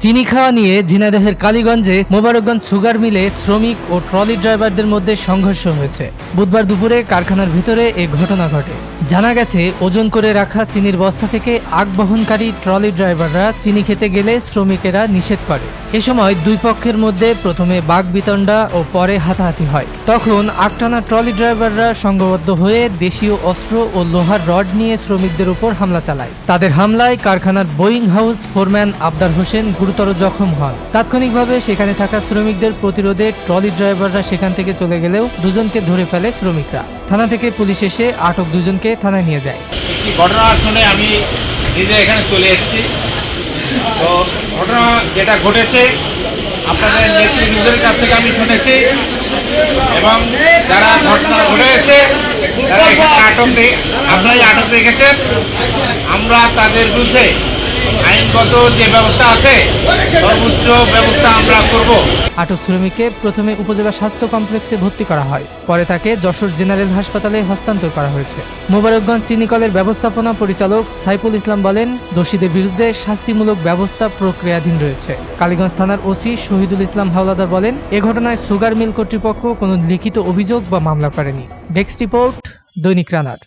চিনি খাওয়া নিয়ে ঝিনাইদহের কালীগঞ্জে মোবারকগঞ্জ সুগার মিলে শ্রমিক ও ট্রলি ড্রাইভারদের মধ্যে সংঘর্ষ হয়েছে। বুধবার দুপুরে কারখানার ভিতরে এ ঘটনা ঘটে। জানা গেছে, ওজন করে রাখা চিনির বস্তা থেকে আগ বহনকারী ট্রলি ড্রাইভাররা চিনি খেতে গেলে শ্রমিকেরা নিষেধ করে। এ সময় দুই পক্ষের মধ্যে প্রথমে বাকবিতণ্ডা ও পরে হাতাহাতি হয়। তখন আটটানা ট্রলি ড্রাইভাররা সংঘবদ্ধ হয়ে দেশীয় অস্ত্র ও লোহার রড নিয়ে শ্রমিকদের উপর হামলা চালায়। তাদের হামলায় কারখানার বোয়িং হাউস ফোরম্যান আবদার হোসেন গুরুতর জখম হন। তাৎক্ষণিকভাবে সেখানে থাকা শ্রমিকদের প্রতিরোধে ট্রলি ড্রাইভাররা সেখান থেকে চলে গেলেও দুজনকে ধরে ফেলে শ্রমিকরা। থানা থেকে পুলিশ এসে আটক দুজনকে থানায় নিয়ে যায়। ঘটনা শুনে আমি নিজে এখানে চলে এসেছি। তো ঘটনা যেটা ঘটেছে আপনাদের নেতৃবৃন্দের কাছ থেকে আমি শুনেছি, এবং যারা ঘটনা ঘটেছে তারা এখানে আপনারাই আটক রেখেছেন। আমরা তাদের বিরুদ্ধে আইনগত যে ব্যবস্থা আছে সর্বোচ্চ ব্যবস্থা আমরা করব। আটক শ্রমিককে প্রথমে উপজেলা স্বাস্থ্য কমপ্লেক্সে ভর্তি করা হয়, পরে তাকে যশোর জেনারেল হাসপাতালে হস্তান্তর করা হয়েছে। মোবারকগঞ্জ চিনিকলের ব্যবস্থাপনা পরিচালক সাইফুল ইসলাম বলেন, দোষীদের বিরুদ্ধে শাস্তিমূলক ব্যবস্থা প্রক্রিয়াধীন রয়েছে। কালীগঞ্জ থানার ওসি শহীদুল ইসলাম হাওলাদার বলেন, এ ঘটনায় সুগার মিল কর্তৃপক্ষ কোনো লিখিত অভিযোগ বা মামলা করেনি। ডেস্ক রিপোর্ট, দৈনিক রানার।